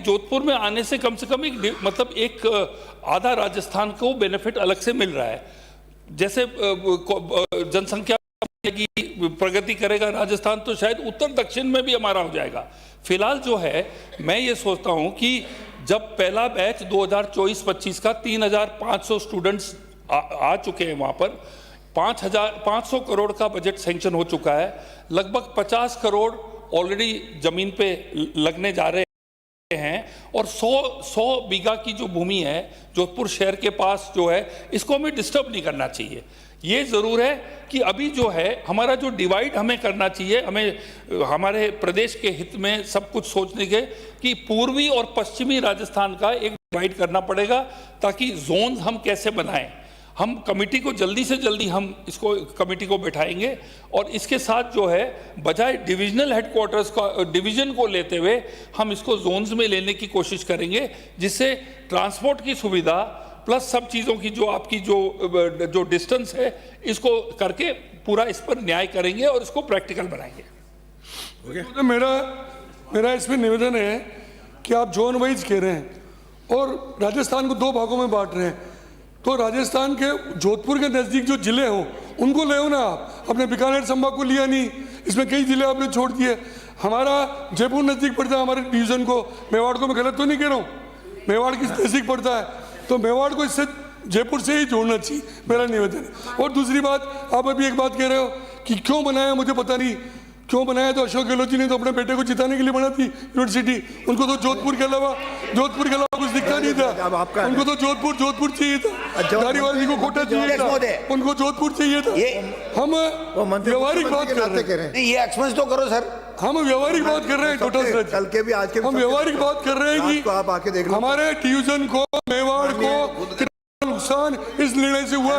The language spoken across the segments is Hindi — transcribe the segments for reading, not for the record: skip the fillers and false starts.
जोधपुर में आने से कम मतलब एक आधा राजस्थान को बेनिफिट अलग से मिल रहा है। जैसे जनसंख्या की प्रगति करेगा राजस्थान, तो शायद उत्तर दक्षिण में भी हमारा हो जाएगा। फिलहाल जो है मैं ये सोचता हूँ कि जब पहला बैच 2024-25 का 3,500 स्टूडेंट्स आ चुके हैं, वहाँ पर 5,500 करोड़ का बजट सैंक्शन हो चुका है, लगभग 50 करोड़ ऑलरेडी जमीन पे लगने जा रहे हैं, और 100 बीघा की जो भूमि है जोधपुर शहर के पास जो है, इसको हमें डिस्टर्ब नहीं करना चाहिए। ये ज़रूर है कि अभी जो है हमारा जो डिवाइड हमें करना चाहिए, हमें हमारे प्रदेश के हित में सब कुछ सोचने के कि पूर्वी और पश्चिमी राजस्थान का एक डिवाइड करना पड़ेगा, ताकि जोन हम कैसे बनाएं। हम कमेटी को जल्दी से जल्दी हम इसको कमेटी को बैठाएंगे, और इसके साथ जो है बजाय डिविजनल हेडक्वार्टर्स का डिवीजन को लेते हुए हम इसको जोन्स में लेने की कोशिश करेंगे, जिससे ट्रांसपोर्ट की सुविधा प्लस सब चीज़ों की जो आपकी जो डिस्टेंस है, इसको करके पूरा इस पर न्याय करेंगे और इसको प्रैक्टिकल बनाएंगे। तो मेरा इसमें निवेदन है कि आप जोन वाइज कह रहे हैं और राजस्थान को 2 भागों में बांट रहे हैं, तो राजस्थान के जोधपुर के नज़दीक जो जिले हों उनको ले हो ना। आप अपने बीकानेर संभाग को लिया नहीं, इसमें कई जिले आपने छोड़ दिए। हमारा जयपुर नज़दीक पड़ता है हमारे डिवीज़न को, मेवाड़ को मैं गलत तो नहीं कह रहा हूँ, मेवाड़ किस नज़दीक पड़ता है, तो मेवाड़ को इससे जयपुर से ही जोड़ना चाहिए, मेरा निवेदन है। और दूसरी बात, आप अभी एक बात कह रहे हो कि क्यों बनाया, मुझे पता नहीं क्यों बनाया। तो अशोक गहलोत जी ने तो अपने बेटे को जिताने के लिए बना थी यूनिवर्सिटी, उनको तो जोधपुर के अलावा कुछ दिखता नहीं था, उनको तो जोधपुर चाहिए था, धारीवाल जी को कोटा चाहिए था, उनको जोधपुर चाहिए था। हम व्यवहारिक बात कर रहे हैं, ये एक्सपेंस तो करो सर, हम व्यवहारिक बात कर रहे हैं, टोटल कल के भी आज के हम व्यवहारिक बात कर रहे हैं कि आप आके देख लो, हमारे डिवीजन को, मेवाड़ को नुकसान इस निर्णय से हुआ,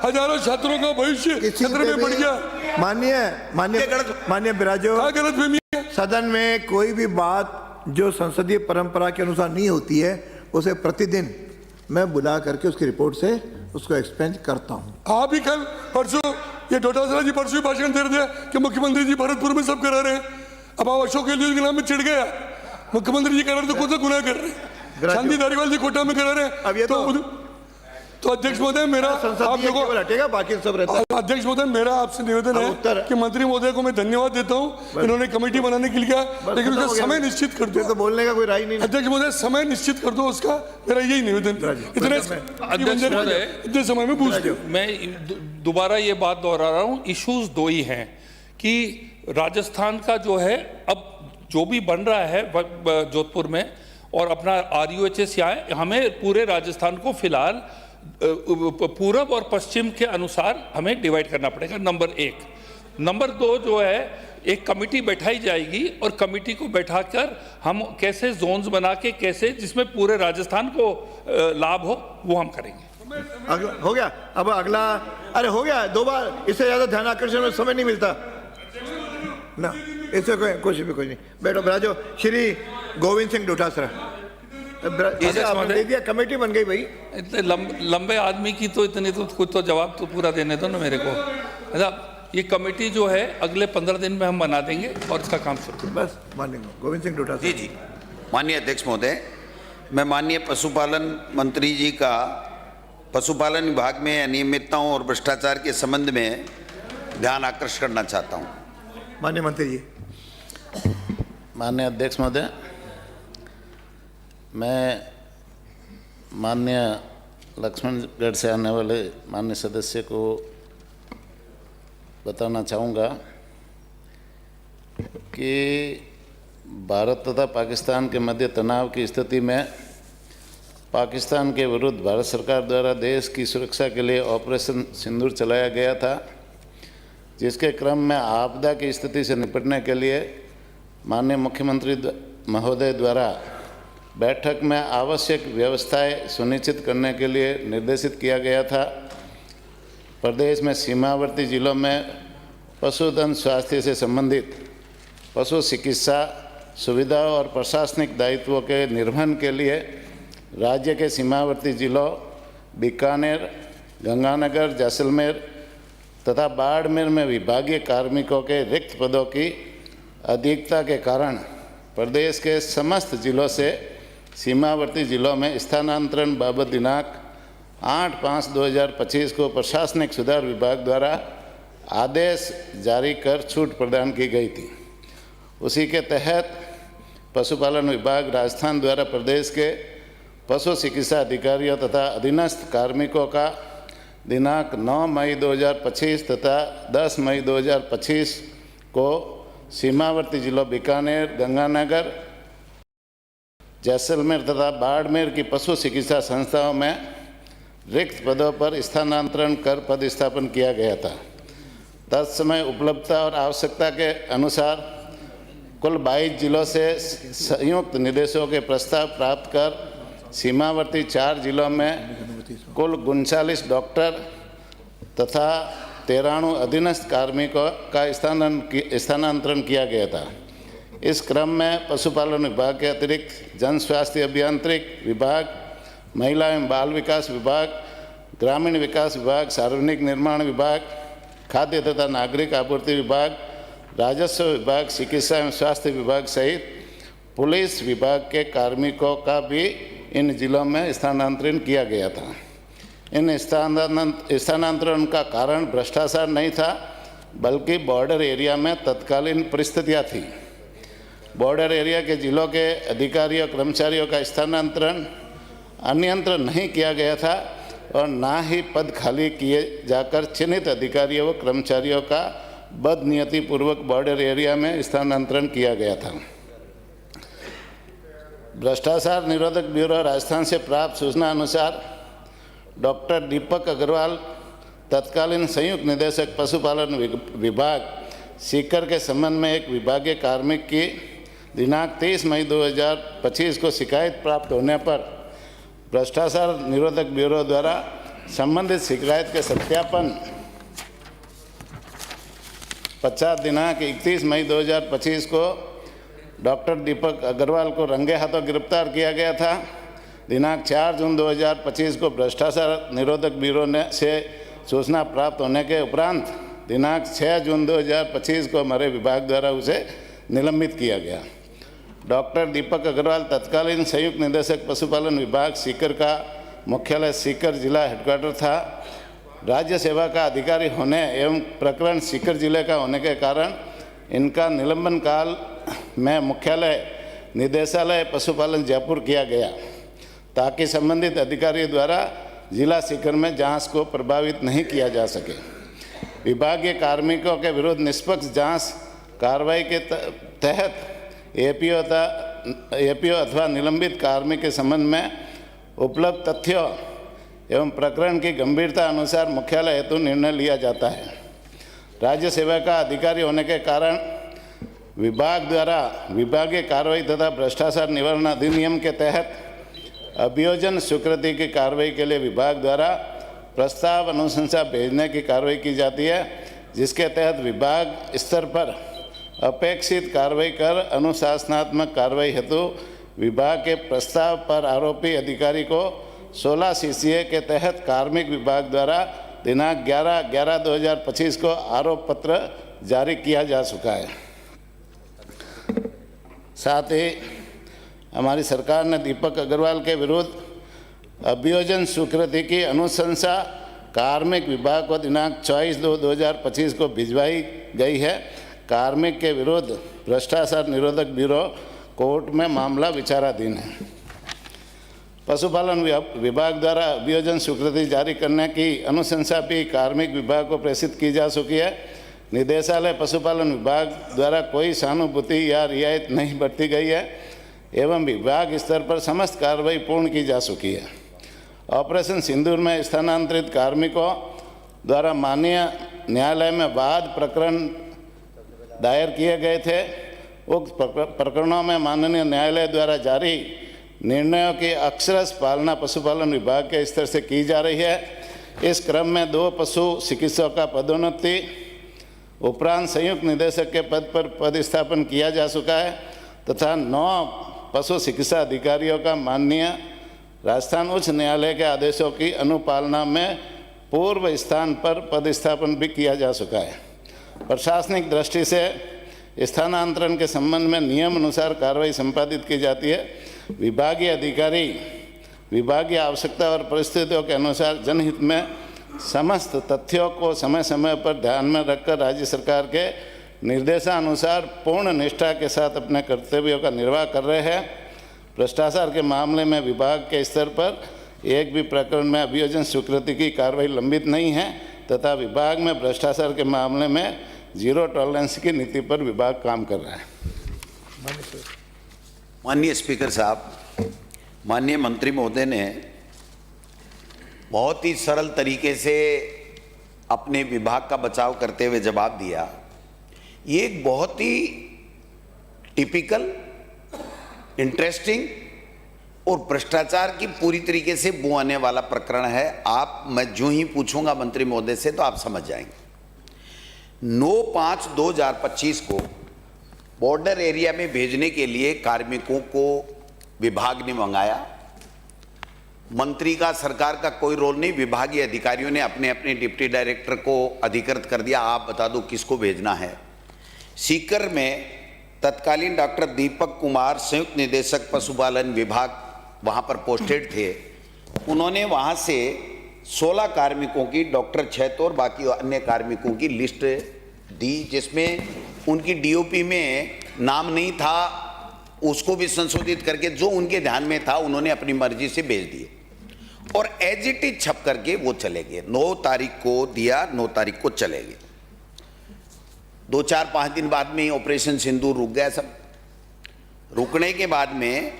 हजारों छात्रों का भविष्य खतरे में पड़ गया। माननीय बिराजो, गलतफहमी है। सदन में कोई भी बात जो संसदीय परंपरा के अनुसार नहीं होती है, उसे प्रतिदिन मैं बुला करके उसकी रिपोर्ट से उसको एक्सप्लेन करता हूँ। आप ही कल परसों ये डोटासरा जी परसों भाषण दे रहे थे कि मुख्यमंत्री जी भरतपुर में सब करा रहे हैं। अब आप अशोक गहलोत के नाम में चिढ़ गया, मुख्यमंत्री जी कह रहे तो कौन सा गुनाह कर रहे हैं, शांति धारीवाल जी कोटा में करा रहे हैं। अब ये तो अध्यक्ष महोदय, मेरा आप लोगों हटेगा, बाकी सब रहता है। अध्यक्ष महोदय, मेरा आपसे निवेदन है कि मंत्री महोदय को मैं धन्यवाद देता हूं, इन्होंने कमेटी बनाने के लिए कहा, लेकिन उसका समय निश्चित कर दो। तो बोलने का कोई राय नहीं। अध्यक्ष महोदय, समय निश्चित कर दो उसका, मेरा यही निवेदन। इतने समय में पूछ लो। मैं दोबारा ये बात दोहरा रहा हूँ, इश्यूज 2 ही हैं कि राजस्थान का जो है अब जो भी बन रहा है जोधपुर में, और अपना RUHS यहाँ है, हमें पूरे राजस्थान को फिलहाल पूरब और पश्चिम के अनुसार हमें डिवाइड करना पड़ेगा, नंबर 1। नंबर 2 जो है, एक कमेटी बैठाई जाएगी और कमेटी को बैठाकर हम कैसे जोन्स बना के कैसे जिसमें पूरे राजस्थान को लाभ हो, वो हम करेंगे। हो गया, अब अगला, अरे हो गया 2 बार, इससे ज्यादा ध्यान आकर्षण में समय नहीं मिलता ना, इससे कुछ नहीं। बैठो बिराजो। श्री गोविंद सिंह डोटासरा, दे दिया, कमेटी बन गई भाई। इतने लंबे आदमी की तो इतने तो कुछ तो जवाब तो पूरा देने दो ना मेरे को। अच्छा, ये कमेटी जो है अगले 15 दिन में हम बना देंगे और इसका काम शुरू। बस माननीय गोविंद सिंह डोटासरा जी। माननीय अध्यक्ष महोदय, मैं माननीय पशुपालन मंत्री जी का पशुपालन विभाग में अनियमितताओं और भ्रष्टाचार के संबंध में ध्यान आकर्षित करना चाहता हूँ। माननीय मंत्री जी। माननीय अध्यक्ष महोदय, मैं माननीय लक्ष्मणगढ़ से आने वाले माननीय सदस्य को बताना चाहूँगा कि भारत तथा पाकिस्तान के मध्य तनाव की स्थिति में पाकिस्तान के विरुद्ध भारत सरकार द्वारा देश की सुरक्षा के लिए ऑपरेशन सिंदूर चलाया गया था, जिसके क्रम में आपदा की स्थिति से निपटने के लिए माननीय मुख्यमंत्री महोदय द्वारा बैठक में आवश्यक व्यवस्थाएं सुनिश्चित करने के लिए निर्देशित किया गया था। प्रदेश में सीमावर्ती जिलों में पशुधन स्वास्थ्य से संबंधित पशु चिकित्सा सुविधा और प्रशासनिक दायित्वों के निर्वहन के लिए राज्य के सीमावर्ती जिलों बीकानेर, गंगानगर, जैसलमेर तथा बाड़मेर में विभागीय कार्मिकों के रिक्त पदों की अधिकता के कारण प्रदेश के समस्त जिलों से सीमावर्ती जिलों में स्थानांतरण बाबत दिनांक 8/5/2025 को प्रशासनिक सुधार विभाग द्वारा आदेश जारी कर छूट प्रदान की गई थी। उसी के तहत पशुपालन विभाग राजस्थान द्वारा प्रदेश के पशु चिकित्सा अधिकारियों तथा अधीनस्थ कार्मिकों का दिनांक 9 मई 2025 तथा 10 मई 2025 को सीमावर्ती जिलों बीकानेर, गंगानगर, जैसलमेर तथा बाड़मेर की पशु चिकित्सा संस्थाओं में रिक्त पदों पर स्थानांतरण कर पदस्थापन किया गया था। तत्समय उपलब्धता और आवश्यकता के अनुसार कुल 22 जिलों से संयुक्त निर्देशों के प्रस्ताव प्राप्त कर सीमावर्ती 4 जिलों में कुल 39 डॉक्टर तथा 93 अधीनस्थ कार्मिकों का स्थानांतरण किया गया था। इस क्रम में पशुपालन विभाग के अतिरिक्त जन स्वास्थ्य अभियांत्रिक विभाग, महिला एवं बाल विकास विभाग, ग्रामीण विकास विभाग, सार्वजनिक निर्माण विभाग, खाद्य तथा नागरिक आपूर्ति विभाग, राजस्व विभाग, चिकित्सा एवं स्वास्थ्य विभाग सहित पुलिस विभाग के कार्मिकों का भी इन जिलों में स्थानांतरण किया गया था। इन स्थानांतरण का कारण भ्रष्टाचार नहीं था, बल्कि बॉर्डर एरिया में तत्कालीन परिस्थितियां थी। बॉर्डर एरिया के जिलों के अधिकारियों कर्मचारियों का स्थानांतरण अनियंत्रित नहीं किया गया था और ना ही पद खाली किए जाकर चिन्हित अधिकारियों व कर्मचारियों का बदनीयतिपूर्वक बॉर्डर एरिया में स्थानांतरण किया गया था। भ्रष्टाचार निरोधक ब्यूरो राजस्थान से प्राप्त सूचना अनुसार डॉक्टर दीपक अग्रवाल, तत्कालीन संयुक्त निदेशक पशुपालन विभाग, सीकर के संबंध में एक विभागीय कार्मिक की दिनांक 30 मई 2025 को शिकायत प्राप्त होने पर भ्रष्टाचार निरोधक ब्यूरो द्वारा संबंधित शिकायत के सत्यापन 50 दिनांक 31 मई 2025 को डॉक्टर दीपक अग्रवाल को रंगे हाथों गिरफ्तार किया गया था। दिनांक 4 जून 2025 को भ्रष्टाचार निरोधक ब्यूरो से सूचना प्राप्त होने के उपरांत दिनांक 6 जून 2025 को हमारे विभाग द्वारा उसे निलंबित किया गया। डॉक्टर दीपक अग्रवाल तत्कालीन संयुक्त निदेशक पशुपालन विभाग सीकर का मुख्यालय सीकर जिला हेडक्वार्टर था। राज्य सेवा का अधिकारी होने एवं प्रकरण सीकर जिले का होने के कारण इनका निलंबन काल में मुख्यालय निदेशालय पशुपालन जयपुर किया गया, ताकि संबंधित अधिकारियों द्वारा जिला सीकर में जांच को प्रभावित नहीं किया जा सके। विभागीय कार्मिकों के विरुद्ध निष्पक्ष जांच कार्रवाई के तहत एपीओ अथवा निलंबित कार्मिक के संबंध में उपलब्ध तथ्यों एवं प्रकरण की गंभीरता अनुसार मुख्यालय हेतु निर्णय लिया जाता है। राज्य सेवा का अधिकारी होने के कारण विभाग द्वारा विभागीय कार्रवाई तथा भ्रष्टाचार निवारण अधिनियम के तहत अभियोजन स्वीकृति की कार्रवाई के लिए विभाग द्वारा प्रस्ताव अनुशंसा भेजने की कार्रवाई की जाती है, जिसके तहत विभाग स्तर पर अपेक्षित कार्रवाई कर अनुशासनात्मक कार्रवाई हेतु विभाग के प्रस्ताव पर आरोपी अधिकारी को 16 CCA के तहत कार्मिक विभाग द्वारा दिनांक 11/11/2025 को आरोप पत्र जारी किया जा चुका है। साथ ही हमारी सरकार ने दीपक अग्रवाल के विरुद्ध अभियोजन स्वीकृति की अनुशंसा कार्मिक विभाग को दिनांक 24/2/2025 को भिजवाई गई है। कार्मिक के विरुद्ध भ्रष्टाचार निरोधक ब्यूरो कोर्ट में मामला विचाराधीन है। पशुपालन विभाग द्वारा अभियोजन स्वीकृति जारी करने की अनुशंसा भी कार्मिक विभाग को प्रेषित की जा चुकी है। निदेशालय पशुपालन विभाग द्वारा कोई सहानुभूति या रियायत नहीं बरती गई है एवं विभाग स्तर पर समस्त कार्रवाई पूर्ण की जा चुकी है। ऑपरेशन सिंदूर में स्थानांतरित कार्मिकों द्वारा माननीय न्यायालय में वाद प्रकरण दायर किए गए थे। उक्त प्रकरणों में माननीय न्यायालय द्वारा जारी निर्णयों की अक्षरश पालना पशुपालन विभाग के स्तर से की जा रही है। इस क्रम में 2 पशु चिकित्सकों का पदोन्नति उपरांत संयुक्त निदेशक के पद पर पदस्थापन किया जा चुका है तथा 9 पशु चिकित्सा अधिकारियों का माननीय राजस्थान उच्च न्यायालय के आदेशों की अनुपालना में पूर्व स्थान पर पदस्थापन भी किया जा चुका है। प्रशासनिक दृष्टि से स्थानांतरण के संबंध में नियम अनुसार कार्रवाई संपादित की जाती है। विभागीय अधिकारी विभागीय आवश्यकता और परिस्थितियों के अनुसार जनहित में समस्त तथ्यों को समय समय पर ध्यान में रखकर राज्य सरकार के निर्देशानुसार पूर्ण निष्ठा के साथ अपने कर्तव्यों का निर्वाह कर रहे हैं। भ्रष्टाचार के मामले में विभाग के स्तर पर एक भी प्रकरण में अभियोजन स्वीकृति की कार्रवाई लंबित नहीं है तथा विभाग में भ्रष्टाचार के मामले में जीरो टॉलरेंस की नीति पर विभाग काम कर रहा है। माननीय स्पीकर साहब, माननीय मंत्री महोदय ने बहुत ही सरल तरीके से अपने विभाग का बचाव करते हुए जवाब दिया। ये एक बहुत ही टिपिकल, इंटरेस्टिंग और भ्रष्टाचार की पूरी तरीके से बू आने वाला प्रकरण है। मैं जो ही पूछूंगा मंत्री महोदय से तो आप समझ जाएंगे। 9/5/2025 को बॉर्डर एरिया में भेजने के लिए कार्मिकों को विभाग ने मंगाया। मंत्री का, सरकार का कोई रोल नहीं, विभागीय अधिकारियों ने अपने अपने डिप्टी डायरेक्टर को अधिकृत कर दिया, आप बता दो किसको भेजना है। सीकर में तत्कालीन डॉक्टर दीपक कुमार संयुक्त निदेशक पशुपालन विभाग वहां पर पोस्टेड थे। उन्होंने वहां से 16 कार्मिकों की, डॉक्टर छैत और बाकी अन्य कार्मिकों की लिस्ट दी, जिसमें उनकी डीओपी में नाम नहीं था, उसको भी संशोधित करके जो उनके ध्यान में था उन्होंने अपनी मर्जी से भेज दिए और एज इट इज छप करके वो चले गए। 9 तारीख को दिया, 9 तारीख को चले गए। 2-4-5 दिन बाद में ऑपरेशन सिंदूर रुक गया। सब रुकने के बाद में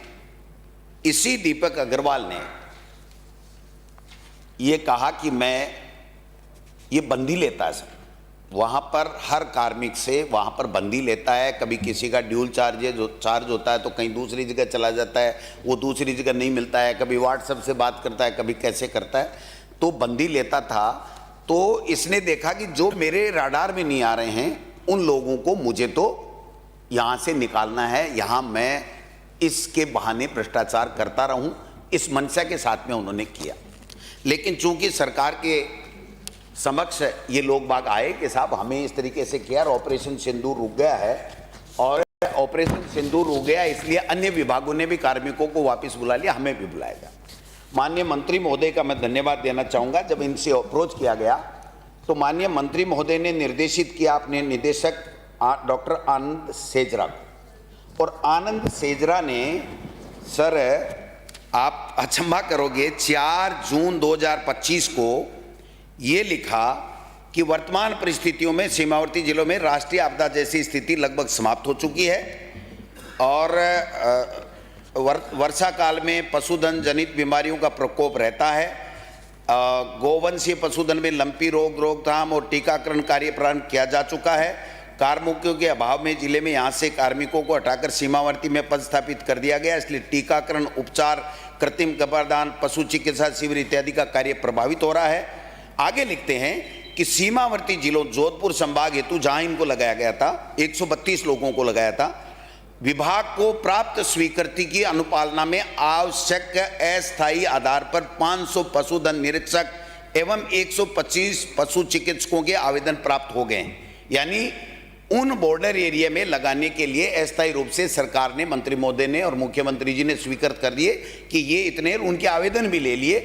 इसी दीपक अग्रवाल ने ये कहा कि मैं ये बंदी लेता है सर, वहाँ पर हर कार्मिक से वहाँ पर बंदी लेता है। कभी किसी का ड्यूल चार्ज होता है तो कहीं दूसरी जगह चला जाता है, वो दूसरी जगह नहीं मिलता है, कभी व्हाट्सएप से बात करता है, कभी कैसे करता है, तो बंदी लेता था। तो इसने देखा कि जो मेरे राडार में नहीं आ रहे हैं उन लोगों को मुझे तो यहाँ से निकालना है, यहाँ मैं इसके बहाने भ्रष्टाचार करता रहूँ, इस मंशा के साथ में उन्होंने किया। लेकिन चूंकि सरकार के समक्ष ये लोग बाग आए कि साहब हमें इस तरीके से किया और ऑपरेशन सिंदूर रुक गया है, और ऑपरेशन सिंदूर रुक गया इसलिए अन्य विभागों ने भी कार्मिकों को वापस बुला लिया, हमें भी बुलाएगा। माननीय मंत्री महोदय का मैं धन्यवाद देना चाहूँगा। जब इनसे अप्रोच किया गया तो माननीय मंत्री महोदय ने निर्देशित किया अपने निदेशक डॉक्टर आनंद सेजरा को, और आनंद सेजरा ने, सर आप अचंभा करोगे, 4 जून 2025 को ये लिखा कि वर्तमान परिस्थितियों में सीमावर्ती जिलों में राष्ट्रीय आपदा जैसी स्थिति लगभग समाप्त हो चुकी है और वर्षा काल में पशुधन जनित बीमारियों का प्रकोप रहता है। गोवंशीय पशुधन में लंपी रोग रोकथाम और टीकाकरण कार्य प्रारंभ किया जा चुका है। कार्मिकों के अभाव में जिले में यहाँ से कार्मिकों को हटाकर सीमावर्ती में पदस्थापित कर दिया गया, इसलिए टीकाकरण, उपचार, कृत्रिम गर्भाधान, पशु चिकित्सा शिविर इत्यादि का कार्य प्रभावित हो रहा है। आगे लिखते हैं कि सीमावर्ती जिलों जोधपुर संभाग हेतु जहां इनको लगाया गया था, 132 लोगों को लगाया था, विभाग को प्राप्त स्वीकृति की अनुपालना में आवश्यक अस्थायी आधार पर 500 पशुधन निरीक्षक एवं 125 पशु चिकित्सकों के आवेदन प्राप्त हो गए हैं। यानी उन बॉर्डर एरिया में लगाने के लिए अस्थायी रूप से सरकार ने, मंत्री महोदय ने और मुख्यमंत्री जी ने स्वीकृत कर दिए कि ये इतने, उनके आवेदन भी ले लिए।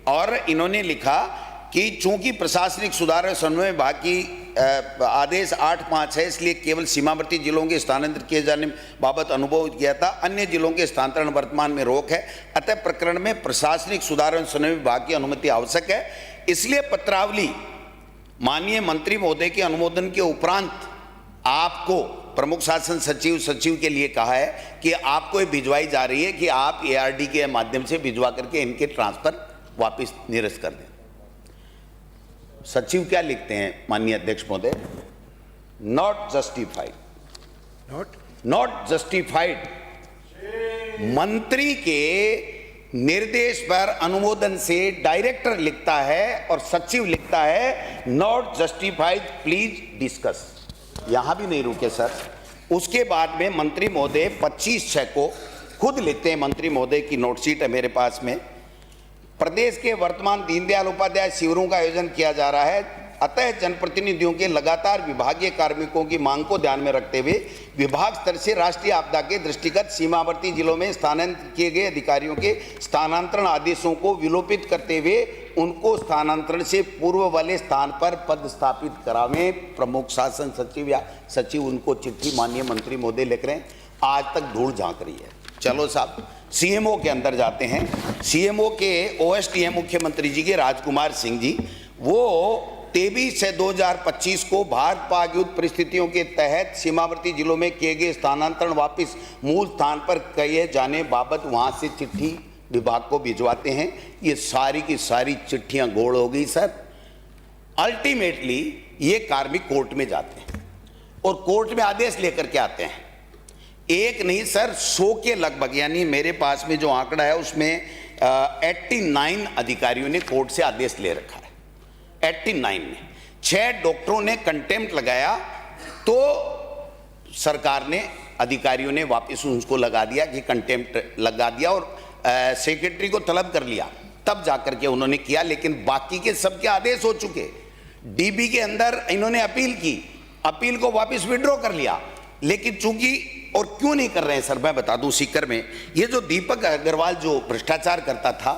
और इन्होंने लिखा कि चूंकि प्रशासनिक सुधार और समन्वय विभाग की आदेश 8/5 है, इसलिए केवल सीमावर्ती जिलों के स्थानांतरित किए जाने बाबत अनुभव किया था, अन्य जिलों के स्थानांतरण वर्तमान में रोक है। अतः प्रकरण में प्रशासनिक सुधार और समन्वय विभाग की अनुमति आवश्यक है। इसलिए पत्रावली माननीय मंत्री महोदय के अनुमोदन के उपरांत आपको प्रमुख शासन सचिव के लिए कहा है कि आपको ये भिजवाई जा रही है कि आप ARD के माध्यम से भिजवा करके इनके ट्रांसफर वापस निरस्त कर दें। सचिव क्या लिखते हैं माननीय अध्यक्ष महोदय? Not justified. मंत्री के निर्देश पर अनुमोदन से डायरेक्टर लिखता है और सचिव लिखता है नॉट जस्टिफाइड, प्लीज डिस्कस। यहां भी नहीं रुके सर। उसके बाद में मंत्री महोदय 25/6 को खुद लिखते हैं, मंत्री महोदय की नोटशीट है मेरे पास में, प्रदेश के वर्तमान दीनदयाल उपाध्याय शिविरों का आयोजन किया जा रहा है अतः जनप्रतिनिधियों के लगातार विभागीय कार्मिकों की मांग को ध्यान में रखते हुए विभाग स्तर से राष्ट्रीय आपदा के दृष्टिगत सीमावर्ती जिलों में स्थानांतरित किए गए अधिकारियों के स्थानांतरण आदेशों को विलोपित करते हुए उनको स्थानांतरण से पूर्व वाले स्थान पर पदस्थापित करावें। प्रमुख शासन सचिव या सचिव उनको चिट्ठी माननीय मंत्री महोदय लिख रहे हैं, आज तक धूल झांक रही है। चलो साहब, सीएमओ के अंदर जाते हैं। सीएमओ के ओएसडीएम मुख्यमंत्री जी के राजकुमार सिंह जी, वो 23 से 2025 को भारत पाक युद्ध परिस्थितियों के तहत सीमावर्ती जिलों में किए गए स्थानांतरण वापस मूल स्थान पर किए जाने बाबत वहां से चिट्ठी विभाग को भिजवाते हैं। ये सारी की सारी चिट्ठियां गोल हो गई सर। अल्टीमेटली ये कार्मिक कोर्ट में जाते हैं और कोर्ट में आदेश लेकर के आते हैं। एक नहीं सर, 100 के लगभग, यानी मेरे पास में जो आंकड़ा है उसमें 89 अधिकारियों ने कोर्ट से आदेश ले रखा है। 89 ने 6 डॉक्टरों ने कंटेम्प्ट लगाया तो सरकार ने, अधिकारियों ने वापस उनको लगा दिया कि कंटेम्प्ट लगा दिया और सेक्रेटरी को तलब कर लिया, तब जाकर के उन्होंने किया। लेकिन बाकी के सबके आदेश हो चुके। डीबी के अंदर इन्होंने अपील की, अपील को वापस विड्रॉ कर लिया। लेकिन चूंकि, और क्यों नहीं कर रहे हैं सर, मैं बता दूं, सीकर में ये जो दीपक अग्रवाल जो भ्रष्टाचार करता था,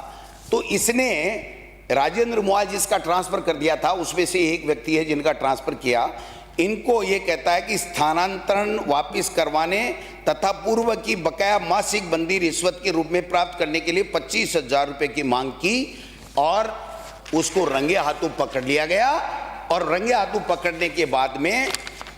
तो इसने राजेंद्र मुआल जिसका ट्रांसफर कर दिया था, उसमें से एक व्यक्ति है जिनका ट्रांसफर किया। इनको ये कहता है कि स्थानांतरण वापस करवाने तथा पूर्व की बकाया मासिक बंदी रिश्वत के रूप में प्राप्त करने के लिए 25,000 रुपए की मांग की और उसको रंगे हाथों पकड़ लिया गया। और रंगे हाथों पकड़ने के बाद में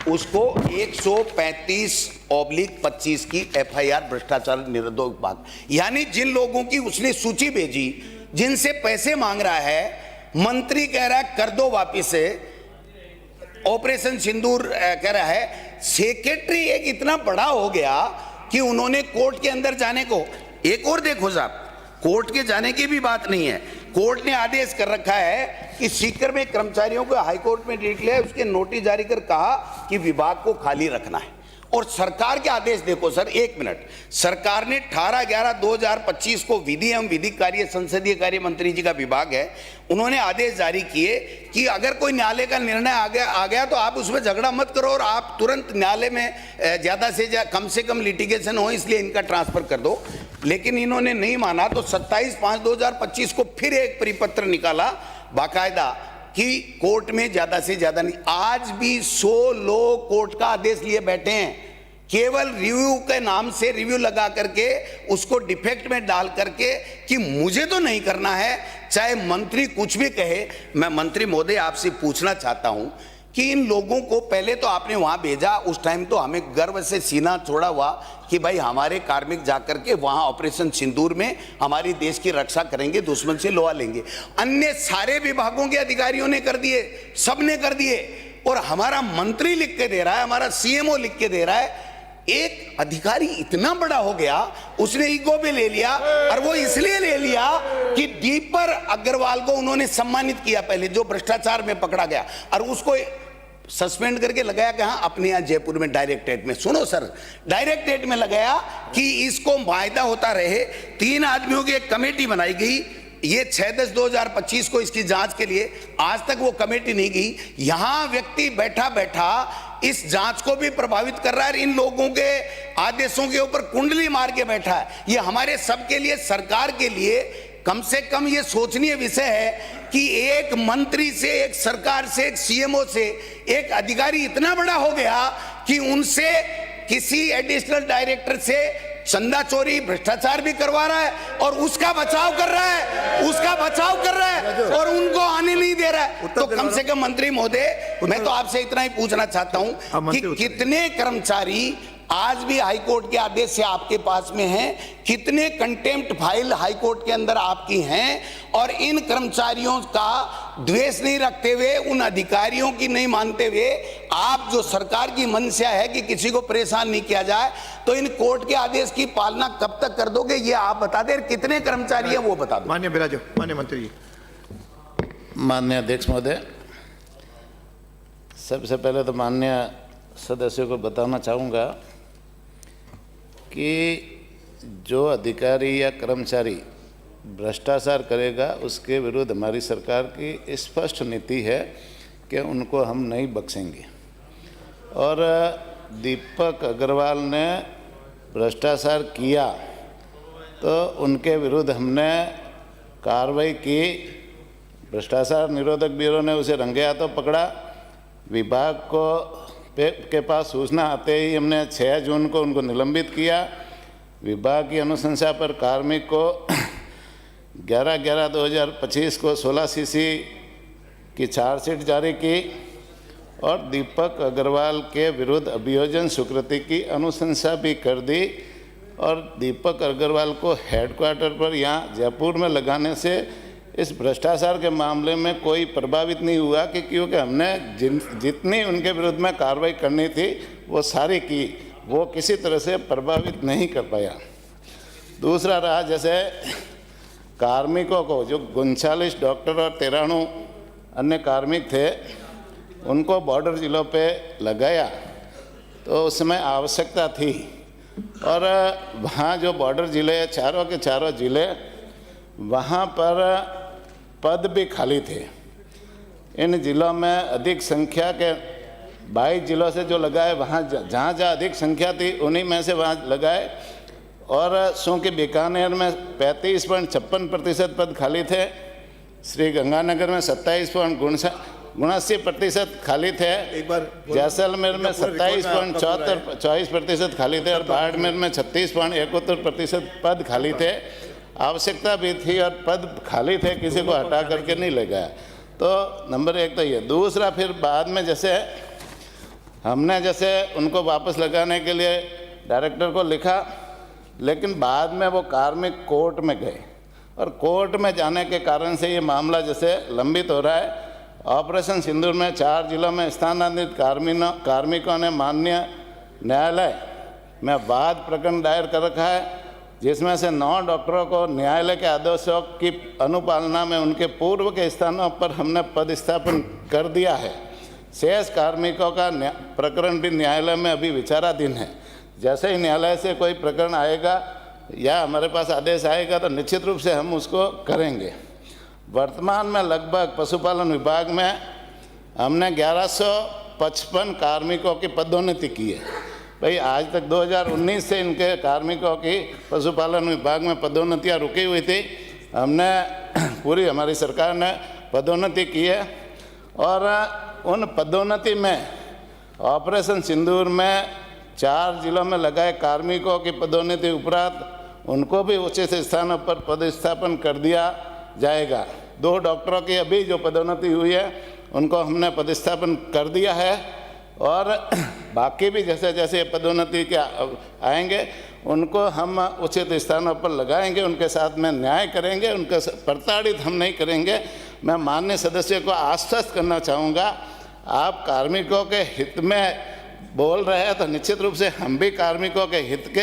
उसको 135/25 की एफआईआर भ्रष्टाचार निरोधक विभाग, यानी जिन लोगों की उसने सूची भेजी जिनसे पैसे मांग रहा है, मंत्री कह रहा है कर दो वापिस से, ऑपरेशन सिंदूर कह रहा है। सेक्रेटरी एक इतना बड़ा हो गया कि उन्होंने कोर्ट के अंदर जाने को, एक और देखो साहब, कोर्ट के जाने की भी बात नहीं है, कोर्ट ने आदेश कर रखा है कि सीकर में कर्मचारियों को हाईकोर्ट में डिक्लेयर, उसके नोटिस जारी कर कहा कि विभाग को खाली रखना है। और सरकार के आदेश देखो सर, एक मिनट, सरकार ने 18/11/2025 को विधि एवं विधिक कार्य संसदीय कार्य मंत्री जी का विभाग है, उन्होंने आदेश जारी किए कि अगर कोई न्यायालय का निर्णय आ गया तो आप उसमें झगड़ा मत करो और आप तुरंत न्यायालय में ज़्यादा से कम से कम लिटिगेशन हो, इसलिए इनका ट्रांसफर कर दो। लेकिन इन्होंने नहीं माना तो 27/5/2025 को फिर एक परिपत्र निकाला बाकायदा कि कोर्ट में ज्यादा से ज्यादा नहीं। आज भी 100 लोग कोर्ट का आदेश लिए बैठे हैं, केवल रिव्यू के नाम से रिव्यू लगा करके उसको डिफेक्ट में डाल करके कि मुझे तो नहीं करना है, चाहे मंत्री कुछ भी कहे। मैं मंत्री महोदय आपसे पूछना चाहता हूं कि इन लोगों को पहले तो आपने वहां भेजा, उस टाइम तो हमें गर्व से सीना छोड़ा हुआ कि भाई हमारे कार्मिक जाकर के वहां ऑपरेशन सिंदूर में हमारी देश की रक्षा करेंगे, दुश्मन से लोहा लेंगे। अन्य सारे विभागों के अधिकारियों ने कर दिए, सबने कर दिए, और हमारा मंत्री लिख के दे रहा है, हमारा सीएमओ लिख के दे रहा है। एक अधिकारी इतना बड़ा हो गया, उसने ईगो पे ले लिया, और वो इसलिए ले लिया कि दीपक अग्रवाल को उन्होंने सम्मानित किया पहले, जो भ्रष्टाचार में पकड़ा गया, और उसको सस्पेंड करके लगाया कहां, अपने यहां जयपुर में डायरेक्टरेट में। सुनो सर, डायरेक्टरेट में लगाया कि इसको फायदा होता रहे। 3 आदमियों की एक कमेटी बनाई गई, ये 6/10/2025 को इसकी जांच के लिए, आज तक वो कमेटी नहीं गई। यहां व्यक्ति बैठा बैठा इस जांच को भी प्रभावित कर रहा है, इन लोगों के आदेशों के ऊपर कुंडली मार के बैठा है। ये हमारे सबके लिए, सरकार के लिए कम से कम ये सोचनीय विषय है कि एक मंत्री से, एक सरकार से, एक सीएमओ से एक अधिकारी इतना बड़ा हो गया कि उनसे किसी एडिशनल डायरेक्टर से चंदा चोरी, भ्रष्टाचार भी करवा रहा है और उसका बचाव कर रहा है, और उनको आने नहीं दे रहा है। तो कम से कम मंत्री महोदय, मैं तो आपसे इतना ही पूछना चाहता हूं कि कितने कर्मचारी आज भी हाईकोर्ट के आदेश से आपके पास में हैं, कितने कंटेम्प्ट फाइल हाईकोर्ट के अंदर आपकी हैं, और इन कर्मचारियों का द्वेष नहीं रखते हुए, उन अधिकारियों की नहीं मानते हुए, आप जो सरकार की मंशा है कि किसी को परेशान नहीं किया जाए, तो इन कोर्ट के आदेश की पालना कब तक कर दोगे, ये आप बता दें। कितने कर्मचारी हैं वो बता दो। माननीय बिराजो, माननीय मंत्री जी। माननीय अध्यक्ष महोदय, सबसे पहले तो माननीय सदस्यों को बताना चाहूँगा कि जो अधिकारी या कर्मचारी भ्रष्टाचार करेगा उसके विरुद्ध हमारी सरकार की स्पष्ट नीति है कि उनको हम नहीं बख्शेंगे। और दीपक अग्रवाल ने भ्रष्टाचार किया तो उनके विरुद्ध हमने कार्रवाई की। भ्रष्टाचार निरोधक ब्यूरो ने उसे रंगे हाथों पकड़ा। विभाग के पास सूचना आते ही हमने 6 जून को उनको निलंबित किया। विभाग की अनुशंसा पर कार्मिक को 11/11/2025 को 16 सीसी की चार्जशीट जारी की और दीपक अग्रवाल के विरुद्ध अभियोजन स्वीकृति की अनुशंसा भी कर दी। और दीपक अग्रवाल को हेडक्वार्टर पर यहाँ जयपुर में लगाने से इस भ्रष्टाचार के मामले में कोई प्रभावित नहीं हुआ कि क्योंकि हमने जितनी उनके विरुद्ध में कार्रवाई करनी थी वो सारी की, वो किसी तरह से प्रभावित नहीं कर पाया। दूसरा रहा, जैसे कार्मिकों को जो 39 डॉक्टर और 93 अन्य कार्मिक थे उनको बॉर्डर जिलों पे लगाया तो उसमें आवश्यकता थी। और वहाँ जो बॉर्डर जिले चारों के चारों जिले, वहाँ पर पद भी खाली थे। इन जिलों में अधिक संख्या के 22 जिलों से जो लगाए, वहाँ जहाँ जहाँ अधिक संख्या थी उन्हीं में से वहाँ लगाए। और चूँकि बीकानेर में 35.56% पद खाली थे, श्री गंगानगर में 27.79% खाली थे, जैसलमेर में 27.24% खाली थे और बाड़मेर में 36.71% पद खाली थे। आवश्यकता भी थी और पद खाली थे, किसी को हटा करके नहीं लगाया। तो नंबर 1 तो ये। दूसरा, फिर बाद में जैसे हमने उनको वापस लगाने के लिए डायरेक्टर को लिखा, लेकिन बाद में वो कार्मिक कोर्ट में गए और कोर्ट में जाने के कारण से ये मामला जैसे लंबित हो रहा है। ऑपरेशन सिंदूर में 4 जिलों में स्थानांतरित कार्मिकों ने माननीय न्यायालय में वाद प्रकरण दायर कर रखा है, जिसमें से 9 डॉक्टरों को न्यायालय के आदेशों की अनुपालना में उनके पूर्व के स्थानों पर हमने पदस्थापन कर दिया है। शेष कार्मिकों का प्रकरण भी न्यायालय में अभी विचाराधीन है। जैसे ही न्यायालय से कोई प्रकरण आएगा या हमारे पास आदेश आएगा तो निश्चित रूप से हम उसको करेंगे। वर्तमान में लगभग पशुपालन विभाग में हमने 1155 कार्मिकों की पदोन्नति की है। भाई आज तक 2019 से इनके कार्मिकों की पशुपालन विभाग में पदोन्नतियाँ रुकी हुई थी। हमने पूरी हमारी सरकार ने पदोन्नति की है और उन पदोन्नति में ऑपरेशन सिंदूर में 4 जिलों में लगाए कार्मिकों की पदोन्नति उपरांत उनको भी उचित स्थानों पर पदस्थापन कर दिया जाएगा। 2 डॉक्टरों की अभी जो पदोन्नति हुई है उनको हमने पदस्थापन कर दिया है और बाकी भी जैसे जैसे पदोन्नति के आएंगे उनको हम उचित स्थानों पर लगाएंगे, उनके साथ में न्याय करेंगे, उनको प्रताड़ित हम नहीं करेंगे। मैं माननीय सदस्य को आश्वस्त करना चाहूँगा, आप कार्मिकों के हित में बोल रहे हैं तो निश्चित रूप से हम भी कार्मिकों के हित के,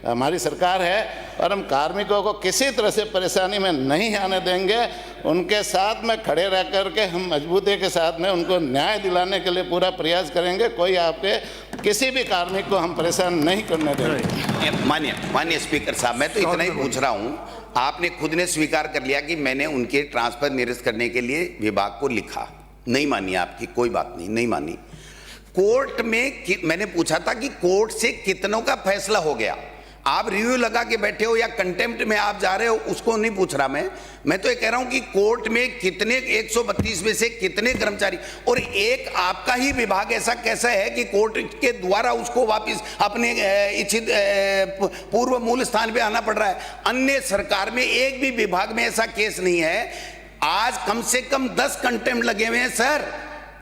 हमारी सरकार है और हम कार्मिकों को किसी तरह से परेशानी में नहीं आने देंगे। उनके साथ में खड़े रह कर के हम मजबूती के साथ में उनको न्याय दिलाने के लिए पूरा प्रयास करेंगे। कोई आपके किसी भी कार्मिक को हम परेशान नहीं करने देंगे। माननीय स्पीकर साहब, मैं तो इतना ही पूछ रहा हूँ, आपने खुद ने स्वीकार कर लिया कि मैंने उनके ट्रांसफर निरस्त करने के लिए विभाग को लिखा, नहीं मानी आपकी कोई बात नहीं मानी। कोर्ट में मैंने पूछा था कि कोर्ट से कितनों का फैसला हो गया, आप रिव्यू लगा के बैठे हो या कंटेम्प्ट में आप जा रहे हो, उसको नहीं पूछ रहा मैं तो ये कह रहा हूं कि कोर्ट में कितने 132 में से कितने कर्मचारी, और एक आपका ही विभाग ऐसा कैसा है कि कोर्ट के द्वारा उसको वापस अपने इच्छित पूर्व मूल स्थान पे आना पड़ रहा है। अन्य सरकार में एक भी विभाग में ऐसा केस नहीं है। आज कम से कम 10 कंटेम्प्ट लगे हुए हैं सर,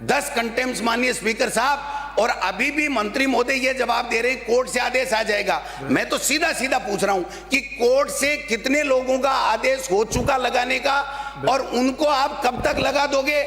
10 कंटेम्प्ट माननीय स्पीकर साहब, और अभी भी मंत्री महोदय ये जवाब दे रहे हैं कोर्ट से आदेश आ जाएगा। मैं तो सीधा सीधा पूछ रहा हूं कि कोर्ट से कितने लोगों का आदेश हो चुका लगाने का और उनको आप कब तक लगा दोगे?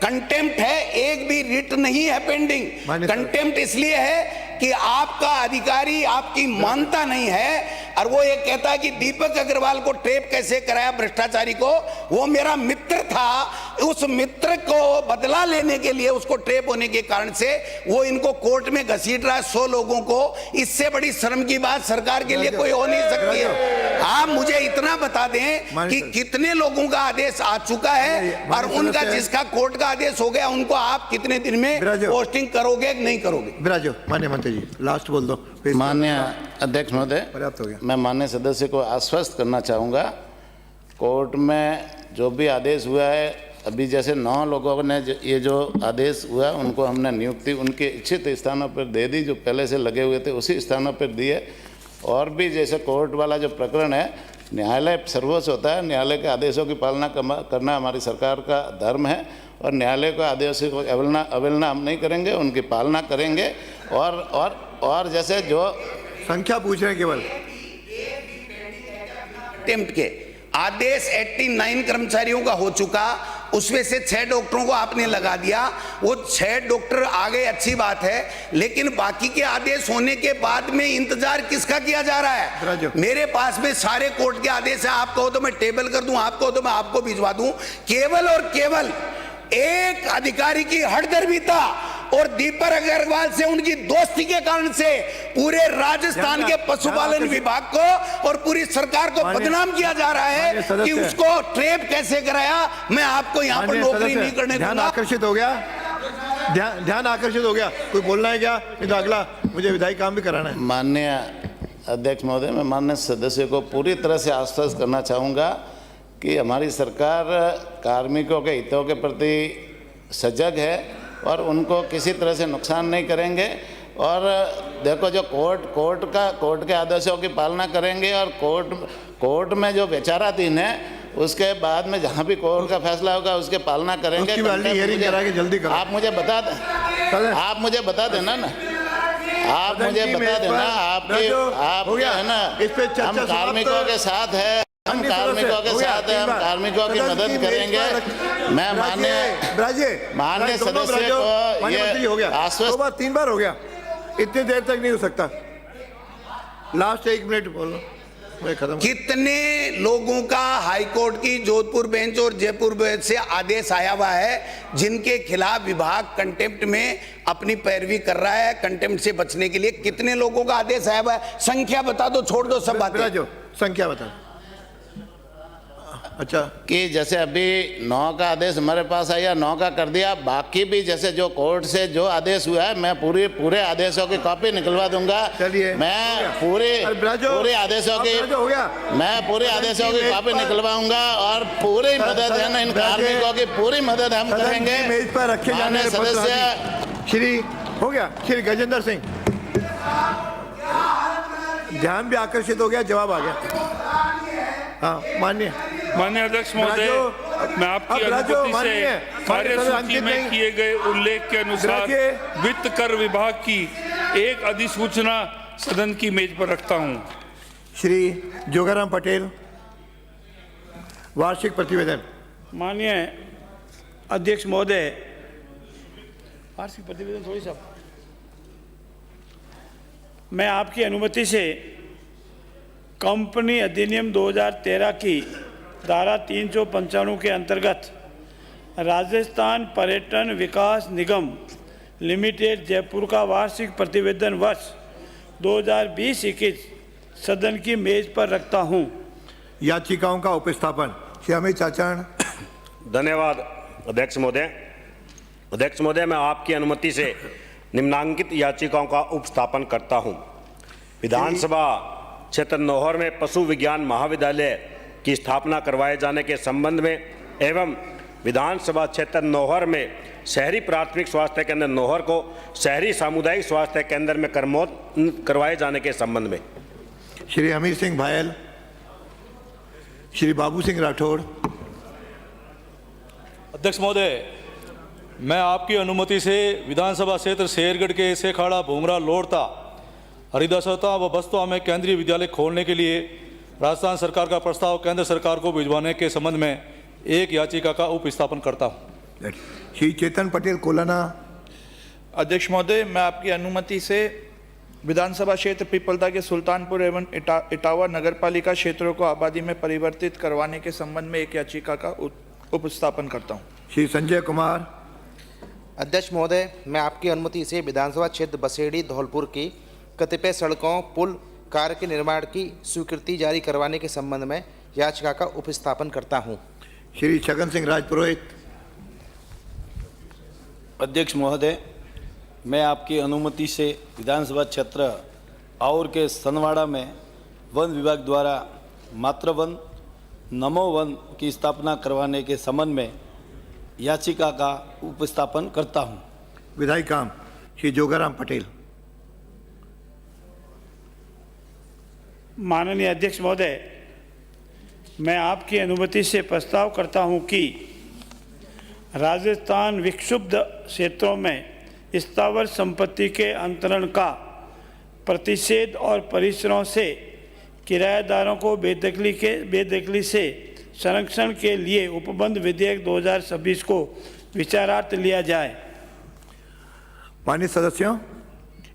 कंटेम्प्ट है, एक भी रिट नहीं है पेंडिंग। कंटेम्प्ट इसलिए है कि आपका अधिकारी आपकी मानता नहीं है और वो ये कहता है कि दीपक अग्रवाल को ट्रेप कैसे कराया भ्रष्टाचारी को, वो मेरा मित्र था, उस मित्र को बदला लेने के लिए उसको ट्रेप होने के कारण से वो इनको कोर्ट में घसीट रहा है 100 लोगों को। इससे बड़ी शर्म की बात सरकार के लिए कोई हो नहीं सकती है। आप मुझे इतना बता दें कि कितने लोगों का आदेश आ चुका है और उनका जिसका कोर्ट का आदेश हो गया उनको आप कितने दिन में पोस्टिंग करोगे कि नहीं करोगे? विराजो माननीय मंत्री जी, लास्ट बोल दो। माननीय अध्यक्ष महोदय, पर्याप्त हो गया। मैं माननीय सदस्य को आश्वस्त करना चाहूँगा, कोर्ट में जो भी आदेश हुआ है, अभी जैसे 9 लोगों ने ये जो आदेश हुआ उनको हमने नियुक्ति उनके इच्छित स्थानों पर दे दी, जो पहले से लगे हुए थे उसी स्थानों पर दिए। और भी जैसे कोर्ट वाला जो प्रकरण है, न्यायालय सर्वोच्च होता है, न्यायालय के आदेशों की पालना करना हमारी सरकार का धर्म है और न्यायालय के आदेशों को अवहेलना हम नहीं करेंगे, उनकी पालना करेंगे। और जैसे जो संख्या पूछ रहे हैं केवल अटेम्प्ट के आदेश 89 कर्मचारियों का हो चुका, उसमें से 6 डॉक्टरों को आपने लगा दिया, वो 6 डॉक्टर आ गए, अच्छी बात है, लेकिन बाकी के आदेश होने के बाद में इंतजार किसका किया जा रहा है? मेरे पास में सारे कोर्ट के आदेश है, आप कहो तो मैं टेबल कर दूं, आप कहो तो मैं आपको भिजवा दूं। केवल और केवल एक अधिकारी की हठधर्मिता और दीपक अग्रवाल से उनकी दोस्ती के कारण से पूरे राजस्थान के पशुपालन विभाग को और पूरी सरकार को बदनाम किया जा रहा है कि उसको ट्रेप कैसे कराया। मैं आपको यहाँ पर नौकरी नहीं करने दूंगा। ध्यान आकर्षित हो गया, ध्यान आकर्षित हो गया। कोई बोलना है क्या? नहीं तो अगला मुझे विधायी काम भी कराना है। माननीय अध्यक्ष महोदय, मैं माननीय सदस्य को पूरी तरह से आश्वस्त करना चाहूँगा कि हमारी सरकार कार्मिकों के हितों के प्रति सजग है और उनको किसी तरह से नुकसान नहीं करेंगे। और देखो, जो कोर्ट के आदेशों की पालना करेंगे और कोर्ट में जो विचाराधीन है उसके बाद में जहाँ भी कोर्ट का फैसला होगा उसके पालना करेंगे। हियरिंग करा के जल्दी करो। आप मुझे बता देना ना, आप मुझे बता देना, आप है ना, हम कार्मिकों के साथ है, हम कार्मिकों के साथ हैं, हम कार्मिकों की मदद करेंगे। मैं माननीय सदस्य को ये हो गया, आश्वस्त 2 बार 3 बार हो गया, इतनी देर तक नहीं हो सकता। लास्ट 1 मिनट बोलो, मैं खत्म। कितने लोगों का हाईकोर्ट की जोधपुर बेंच और जयपुर बेंच से आदेश आया हुआ है जिनके खिलाफ विभाग कंटेम्प्ट में अपनी पैरवी कर रहा है, कंटेम्प्ट से बचने के लिए? कितने लोगों का आदेश आया हुआ है? संख्या बता दो, छोड़ दो सब बातें। संख्या बता। अच्छा, कि जैसे अभी 9 का आदेश हमारे पास आया, 9 का कर दिया, बाकी भी जैसे जो कोर्ट से जो आदेश हुआ है मैं पूरे आदेशों की कॉपी निकलवा दूंगा। चलिए, मैं पूरे आदेशों की कॉपी निकलवाऊंगा और पूरी मदद है ना, इन कार्मिकों की पूरी मदद हम करेंगे। मेज पर रखे जाने सदस्य श्री हो गया, श्री गजेंद्र सिंह, ध्यान भी आकर्षित हो गया, जवाब आ गया। हाँ, माननीय अध्यक्ष महोदय, मैं आपकी अनुमति से कार्यसूची में किए गए उल्लेख के अनुसार वित्त कर विभाग की एक अधिसूचना सदन की मेज पर रखता हूं। श्री जोगाराम पटेल, वार्षिक प्रतिवेदन। माननीय अध्यक्ष महोदय, वार्षिक प्रतिवेदन थोड़ी सा मैं आपकी अनुमति से कंपनी अधिनियम 2013 की धारा 395 के अंतर्गत राजस्थान पर्यटन विकास निगम लिमिटेड जयपुर का वार्षिक प्रतिवेदन वर्ष 2020-21 सदन की मेज पर रखता हूं। याचिकाओं का उपस्थापन श्री अमित चाचाण। धन्यवाद अध्यक्ष महोदय। अध्यक्ष महोदय, मैं आपकी अनुमति से निम्नांकित याचिकाओं का उपस्थापन करता हूं। विधानसभा क्षेत्र नौहर में पशु विज्ञान महाविद्यालय की स्थापना करवाए जाने के संबंध में एवं विधानसभा क्षेत्र नौहर में शहरी प्राथमिक स्वास्थ्य केंद्र नौहर को शहरी सामुदायिक स्वास्थ्य केंद्र में करवाए जाने के संबंध में। श्री अमीर सिंह भायल, श्री बाबू सिंह राठौड़। अध्यक्ष महोदय, मैं आपकी अनुमति से विधानसभा क्षेत्र शेरगढ़ के सेखाड़ा, भूमरा, लोड़ता, हरिदासता व बस्तवा में केंद्रीय विद्यालय खोलने के लिए राजस्थान सरकार का प्रस्ताव केंद्र सरकार को भिजवाने के संबंध में एक याचिका का उपस्थापन करता हूं। श्री चेतन पटेल, कोलाना। अध्यक्ष महोदय, मैं आपकी अनुमति से विधानसभा क्षेत्र पीपलदा के सुल्तानपुर एवं इटावा नगरपालिका क्षेत्रों को आबादी में परिवर्तित करवाने के संबंध में एक याचिका का उपस्थापन करता हूं। श्री संजय कुमार। अध्यक्ष महोदय, मैं आपकी अनुमति से विधानसभा क्षेत्र बसेड़ी धौलपुर की कतिपय सड़कों, पुल कार्य के निर्माण की स्वीकृति जारी करवाने के संबंध में याचिका का उपस्थापन करता हूं। श्री छगन सिंह राजपुरोहित। अध्यक्ष महोदय, मैं आपकी अनुमति से विधानसभा क्षेत्र और के सनवाड़ा में वन विभाग द्वारा मातृवन नमो वन की स्थापना करवाने के संबंध में याचिका का उपस्थापन करता हूं। विधायक काम श्री जोगाराम पटेल। माननीय अध्यक्ष महोदय, मैं आपकी अनुमति से प्रस्ताव करता हूं कि राजस्थान विक्षुब्ध क्षेत्रों में स्थावर संपत्ति के अंतरण का प्रतिषेध और परिसरों से किराएदारों को बेदखली से संरक्षण के लिए उपबंध विधेयक 2026 को विचारार्थ लिया जाए। माननीय सदस्यों,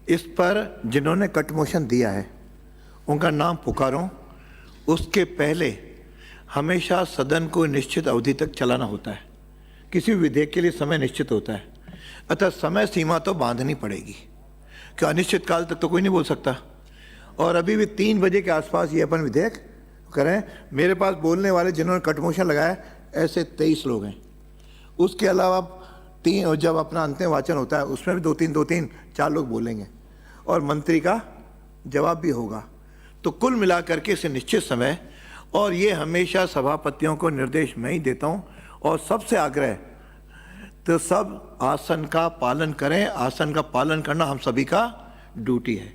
इस पर जिन्होंने कट मोशन दिया है उनका नाम पुकारो। उसके पहले हमेशा सदन को निश्चित अवधि तक चलाना होता है। किसी भी विधेयक के लिए समय निश्चित होता है, अतः समय सीमा तो बांधनी पड़ेगी, कि अनिश्चित काल तक तो कोई नहीं बोल सकता। और अभी भी 3 बजे के आसपास ये अपन विधेयक करें। मेरे पास बोलने वाले जिन्होंने कट मोशन लगाया ऐसे 23 लोग हैं। उसके अलावा 3, और जब अपना अंतिम वाचन होता है उसमें भी 2-3 4 लोग बोलेंगे और मंत्री का जवाब भी होगा। तो कुल मिलाकर के इसे निश्चित समय, और ये हमेशा सभापतियों को निर्देश मैं ही देता हूँ, और सबसे आग्रह तो सब आसन का पालन करें। आसन का पालन करना हम सभी का ड्यूटी है।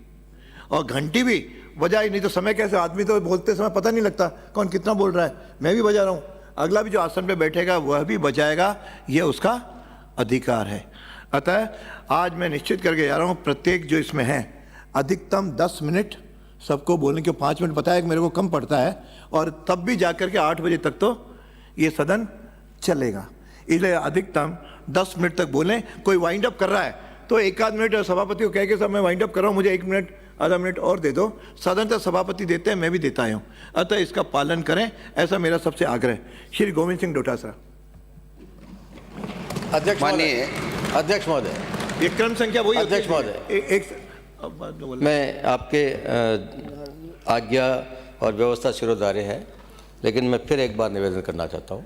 और घंटी भी बजाई, नहीं तो समय कैसे, आदमी तो बोलते समय पता नहीं लगता कौन कितना बोल रहा है। मैं भी बजा रहा हूँ, अगला भी जो आसन पे बैठेगा वह भी बजाएगा, यह उसका अधिकार है। अतः आज मैं निश्चित करके जा रहा हूँ, प्रत्येक जो इसमें है अधिकतम 10 मिनट सबको बोलने के, 5 मिनट पता है कि मेरे को कम पड़ता है, और तब भी जाकर के 8 बजे तक तो ये सदन चलेगा। इसलिए अधिकतम 10 मिनट तक बोलें। कोई वाइंड अप कर रहा है तो 1-8 मिनट सभापति को कह के सब मैं वाइंड अप कर रहा हूँ, मुझे 1 मिनट आधा मिनट और दे दो। सदन तक सभापति देते हैं, मैं भी देता हूँ, अतः इसका पालन करें, ऐसा मेरा सबसे आग्रह। श्री गोविंद सिंह डोटासरा। अध्यक्ष महोदय, ये क्रम संख्या वही। अध्यक्ष महोदय, मैं आपके आज्ञा और व्यवस्था शिरोधार्य है, लेकिन मैं फिर एक बार निवेदन करना चाहता हूँ।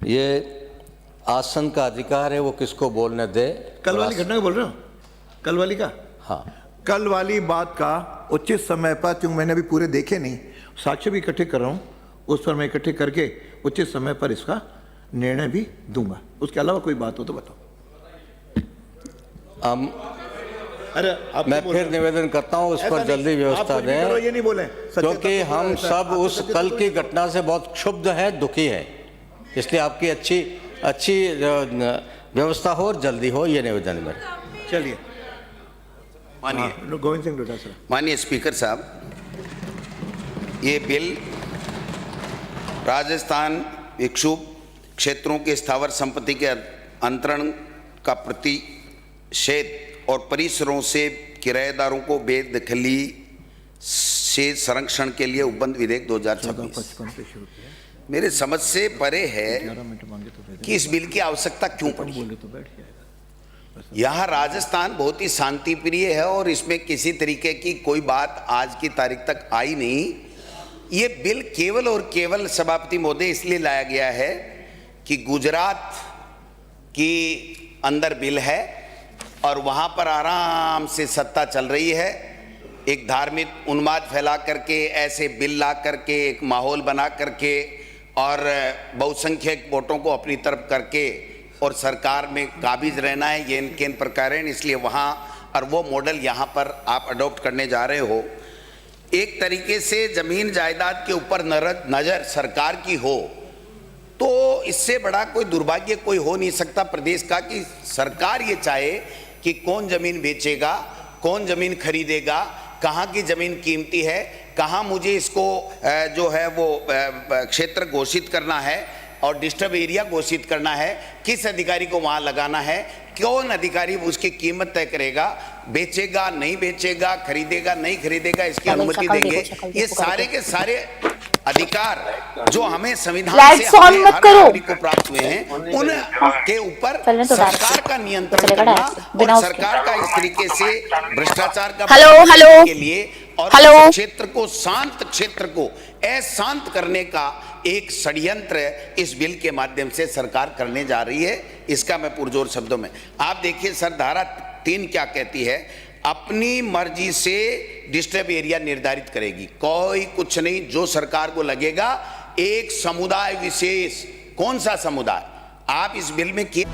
ये आसन का अधिकार है, वो किसको बोलने दे। कल वाली घटना का बोल रहे हो? कल वाली का? हाँ, कल वाली बात का उचित समय पर, क्योंकि मैंने अभी पूरे देखे नहीं, साक्ष्य भी इकट्ठे कर रहा हूँ, उस पर मैं इकट्ठे करके उचित समय पर इसका निर्णय भी दूंगा। उसके अलावा कोई बात हो तो बताओ। मैं फिर निवेदन करता हूँ उस पर जल्दी व्यवस्था दें, ये नहीं बोले, क्योंकि हम सब उस कल की घटना से बहुत क्षुब्ध हैं, दुखी हैं, इसलिए आपकी अच्छी व्यवस्था हो और जल्दी हो, ये निवेदन में। चलिए, माननीय गोविंद सिंह डोटासरा। माननीय स्पीकर साहब, ये बिल राजस्थान विक्षुब्ध क्षेत्रों के स्थावर संपत्ति के अंतरण का प्रतिषेध और परिसरों से किराएदारों को बेदखली से संरक्षण के लिए उपबंध विधेयक 2026 मेरे समझ से परे है कि इस बिल की आवश्यकता क्यों पड़ी। यहाँ राजस्थान बहुत ही शांति प्रिय है और इसमें किसी तरीके की कोई बात आज की तारीख तक आई नहीं। ये बिल केवल और केवल सभापति महोदय इसलिए लाया गया है कि गुजरात की अंदर बिल है और वहाँ पर आराम से सत्ता चल रही है। एक धार्मिक उन्माद फैला करके, ऐसे बिल ला करके, एक माहौल बना करके और बहुसंख्यक वोटों को अपनी तरफ करके और सरकार में काबिज रहना है, ये इनके प्रकार है। इसलिए वहाँ और वो मॉडल यहाँ पर आप अडॉप्ट करने जा रहे हो। एक तरीके से ज़मीन जायदाद के ऊपर नज़र सरकार की हो तो इससे बड़ा कोई दुर्भाग्य कोई हो नहीं सकता प्रदेश का कि सरकार ये चाहे कि कौन ज़मीन बेचेगा, कौन ज़मीन खरीदेगा, कहाँ की ज़मीन कीमती है, कहाँ मुझे इसको जो है वो क्षेत्र घोषित करना है और डिस्टर्ब एरिया घोषित करना है, किस अधिकारी को वहाँ लगाना है, कौन अधिकारी उसकी कीमत तय करेगा, बेचेगा नहीं बेचेगा, खरीदेगा नहीं खरीदेगा, इसकी अनुमति देंगे। ये सारे के सारे अधिकार जो हमें संविधान लाइट्स से ऑन हमें मत हर करो। नागरिक को प्राप्त हुए हैं, उनके ऊपर चलने तो सरकार का नियंत्रण चलेगा करना डायरेक्ट, बिना और उसके। सरकार का इस तरीके से भ्रष्टाचार का हेलो, बचाव हेलो। करने के लिए और हेलो। इस क्षेत्र को शांत क्षेत्र को अशांत करने का एक षड्यंत्र इस बिल के माध्यम से सरकार करने जा रही है। इसका मैं पुरजोर शब्दों में आप देखिए सर, धारा 3 क्या कहती है, अपनी मर्जी से डिस्टर्ब एरिया निर्धारित करेगी, कोई कुछ नहीं, जो सरकार को लगेगा। एक समुदाय विशेष, कौन सा समुदाय आप इस बिल में किए